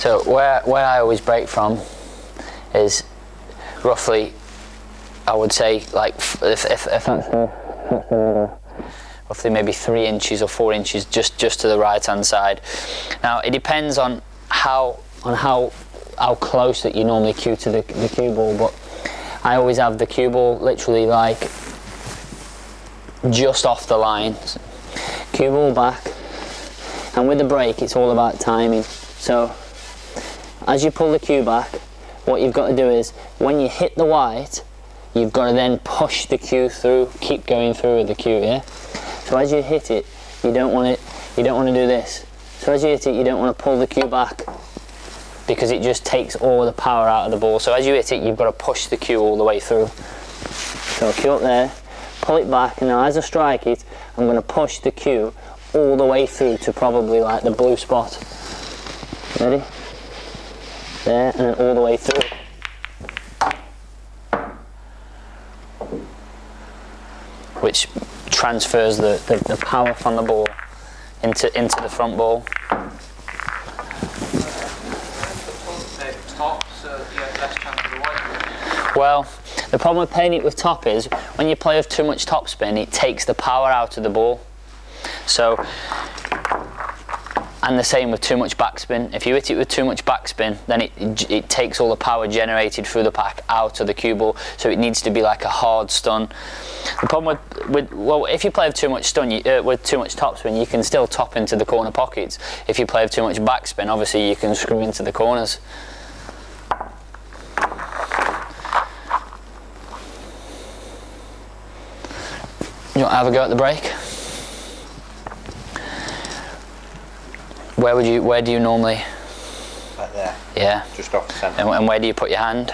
So where I always break from is roughly, I would say, like if that's roughly maybe 3 inches or 4 inches just to the right hand side. Now it depends on how close that you normally cue to the cue ball, but I always have the cue ball literally like just off the line. Cue ball back, and with the break it's all about timing. So as you pull the cue back, what you've got to do is when you hit the white, you've got to then push the cue through, keep going through with the cue, yeah? So as you hit it, you don't want to do this. So as you hit it, you don't want to pull the cue back, because it just takes all the power out of the ball. So as you hit it, you've got to push the cue all the way through. So cue up there, pull it back, and now as I strike it, I'm going to push the cue all the way through to probably like the blue spot. Ready? There, and then all the way through. Which transfers the power from the ball into the front ball. Well, the problem with playing it with top is when you play with too much topspin, it takes the power out of the ball. So, and the same with too much backspin. If you hit it with too much backspin, then it takes all the power generated through the pack out of the cue ball. So it needs to be like a hard stun. The problem well, if you play with too much with too much topspin, you can still top into the corner pockets. If you play with too much backspin, obviously you can screw into the corners. You want to have a go at the break? Where do you normally? Right there. Yeah. Just off the centre. And where do you put your hand?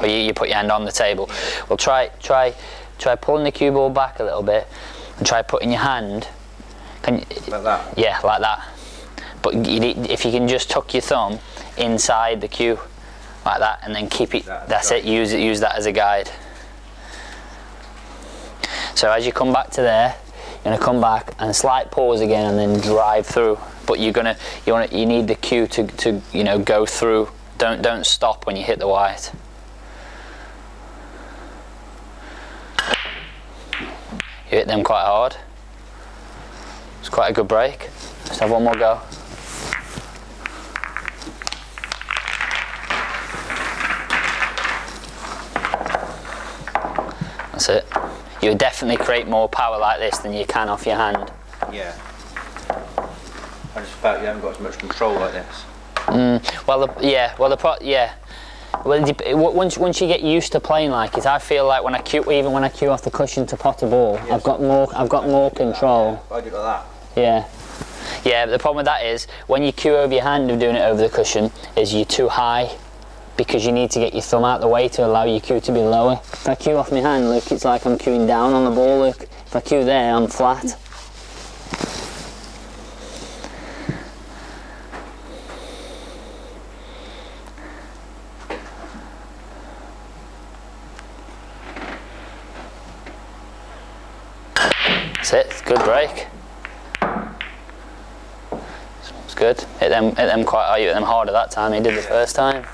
Or you put your hand on the table? Well, try pulling the cue ball back a little bit, and try putting your hand. Can you? Like that. Yeah, like that. But if you can just tuck your thumb inside the cue, like that, and then keep it. That's it. Use that as a guide. So as you come back to there, you're going to come back and slight pause again, and then drive through. But you need the cue to go through. Don't stop when you hit the white. You hit them quite hard. It's quite a good break. Just have one more go. That's it. You would definitely create more power like this than you can off your hand. Yeah. I just felt you haven't got as much control like this. Well, once you get used to playing like it, I feel like when I cue off the cushion to pot a ball, yes. I've got more control. I do it like that. Yeah. Yeah, but the problem with that is when you cue over your hand of doing it over the cushion, is you're too high, because you need to get your thumb out the way to allow your cue to be lower. If I cue off my hand, look, it's like I'm cueing down on the ball, look. If I cue there, I'm flat. That's it, it's a good break. It's good. Hit them quite hard. You hit them harder that time than you did the first time.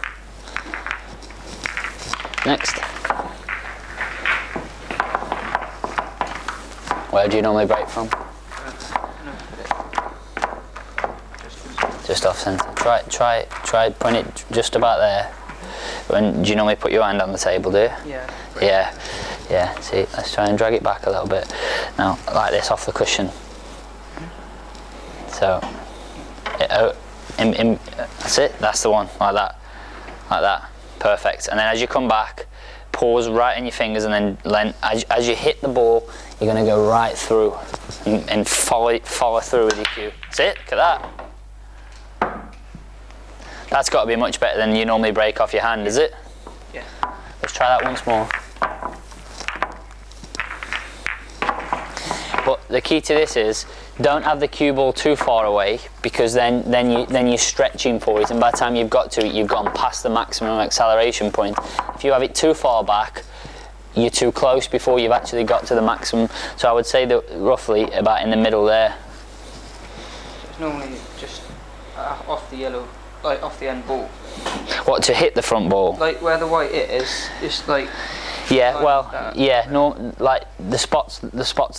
Next. Where do you normally break from? Just off centre. Try putting it just about there. Do you normally put your hand on the table, do you? Yeah. Yeah. See, let's try and drag it back a little bit. Now, like this, off the cushion. So, that's it. That's the one. Like that. Perfect. And then as you come back, pause right in your fingers, and then as you hit the ball, you're going to go right through and follow through with your cue. That's it. Look at that. That's got to be much better than you normally break off your hand, is it? Yeah. Let's try that once more. But the key to this is don't have the cue ball too far away, because then you're stretching for it, and by the time you've got to it, you've gone past the maximum acceleration point. If you have it too far back, you're too close before you've actually got to the maximum. So I would say that roughly about in the middle there. It's normally just off the yellow, like off the end ball. What, to hit the front ball? Like where the white is, just like. Yeah, well, that. yeah, no, like the spots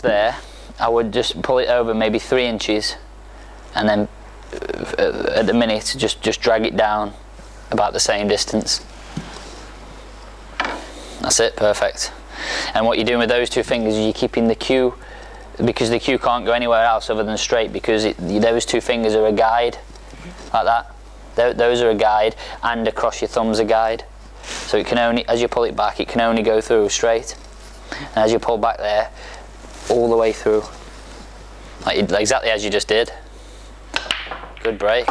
there, I would just pull it over maybe 3 inches, and then at the minute just drag it down about the same distance. That's it, perfect. And what you're doing with those 2 fingers is you're keeping the cue, because the cue can't go anywhere else other than straight, because those 2 fingers are a guide, like that. Those are a guide, and across your thumb's a guide. So it can only, as you pull it back, it can only go through straight. And as you pull back there, all the way through. Like exactly as you just did. Good break.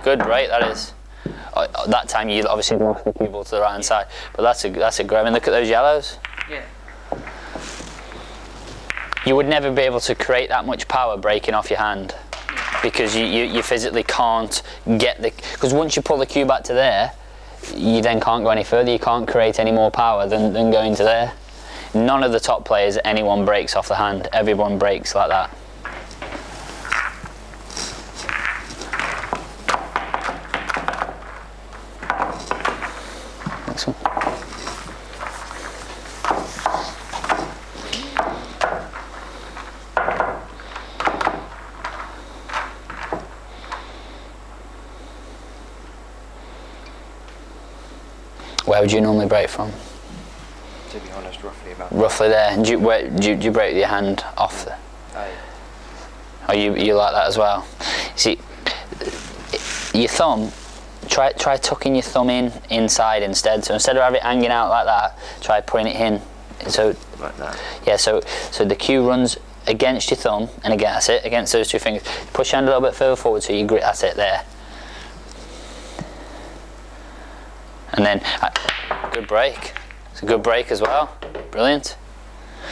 Good break, that is. That time you obviously lost the cue ball to the right hand side. But that's a great, I mean, look at those yellows. Yeah. You would never be able to create that much power breaking off your hand. Because you physically can't get the, because once you pull the cue back to there, you then can't go any further. You can't create any more power than going to there. None of the top players, anyone breaks off the hand. Everyone breaks like that. Next one. Where would you normally break from? To be honest, roughly about. Roughly there. And do you break with your hand off there? Aye. Oh, you like that as well? See, your thumb, try tucking your thumb inside instead. So instead of having it hanging out like that, try putting it in. So Like that. yeah, so the cue runs against your thumb, and again, that's it, against those 2 fingers. Push your hand a little bit further forward so you grip, that's it there. And then, good break. It's a good break as well. Brilliant.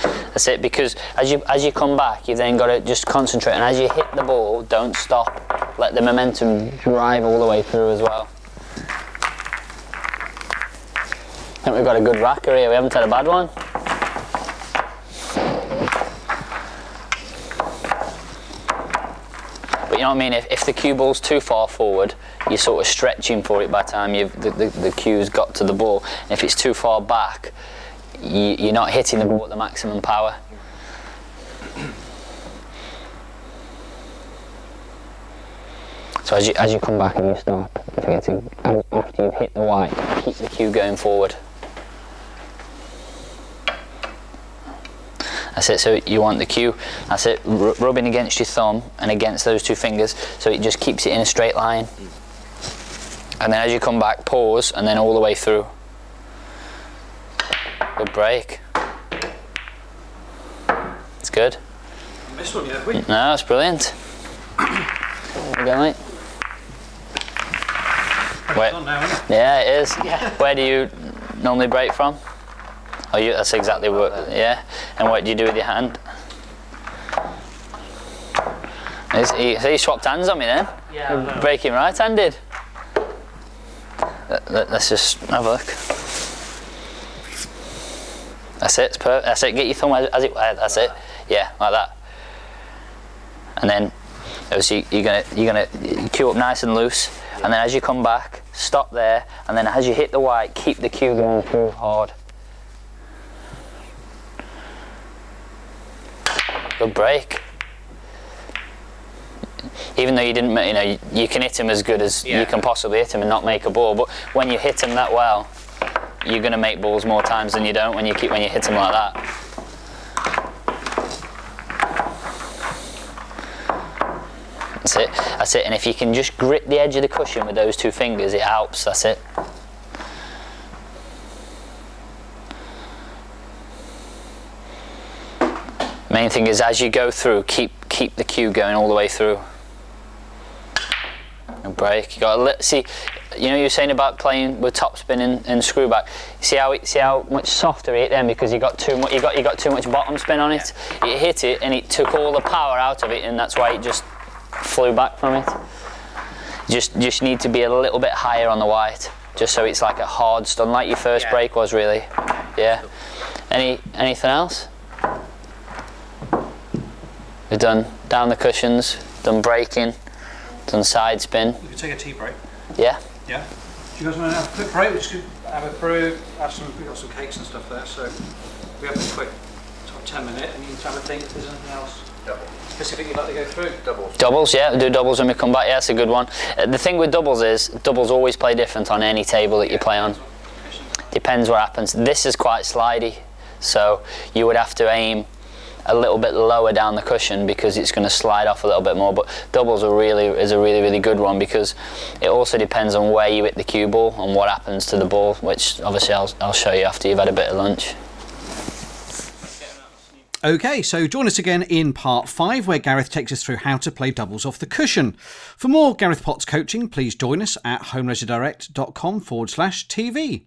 That's it, because as you come back, you've then got to just concentrate, and as you hit the ball, don't stop. Let the momentum drive all the way through as well. I think we've got a good racker here, we haven't had a bad one. But you know what I mean, if the cue ball's too far forward, you're sort of stretching for it by the time the cue's got to the ball. And if it's too far back, you're not hitting the ball at the maximum power. So as you come back and you stop, after you've hit the white, keep the cue going forward. That's it, so you want the cue, that's it, rubbing against your thumb and against those 2 fingers, so it just keeps it in a straight line. And then as you come back, pause, and then all the way through. Good break. It's good. Missed one yet, have we? No, it's brilliant. There you go, mate. Where, On now, isn't it? yeah, it is. Yeah. Where do you normally break from? Oh, that's exactly what, yeah. And what do you do with your hand? So you swapped hands on me then? Yeah. Breaking right-handed. Let's just have a look. That's it, it's perfect. That's it, get your thumb as it, that's it. Yeah, like that. And then, obviously, you're gonna cue up nice and loose, and then as you come back, stop there, and then as you hit the white, keep the cue going through hard. Good break. Even though you didn't, you can hit him as good as you can possibly hit him and not make a ball. But when you hit him that well, you're going to make balls more times than you don't when you hit him like that. That's it. That's it. And if you can just grip the edge of the cushion with those 2 fingers, it helps. That's it. Main thing is as you go through, keep the cue going all the way through. And break. You got to see. You know, you were saying about playing with topspin and screw back. See how much softer it then, because you got too much. You got too much bottom spin on it. Yeah. It hit it and it took all the power out of it, and that's why it just flew back from it. Just need to be a little bit higher on the white, just so it's like a hard stun, like your first break was really. Yeah. Anything else? We've done down the cushions, done breaking, done side spin. You could take a tea break. Yeah. Yeah. Do you guys want to have a quick break? We're just going to have a brew, we've got some cakes and stuff there, so we have a quick sort of 10-minute and you can have a think if there's anything else specific you'd like to go through. Doubles, yeah, we'll do doubles when we come back. Yeah, that's a good one. The thing with doubles is, doubles always play different on any table that you play on. Depends what happens. This is quite slidey, so you would have to aim a little bit lower down the cushion because it's going to slide off a little bit more. But doubles is a really good one because it also depends on where you hit the cue ball and what happens to the ball, which obviously I'll show you after you've had a bit of lunch. Okay, so join us again in part 5 where Gareth takes us through how to play doubles off the cushion. For more Gareth Potts coaching, please join us at homeleisuredirect.com/TV.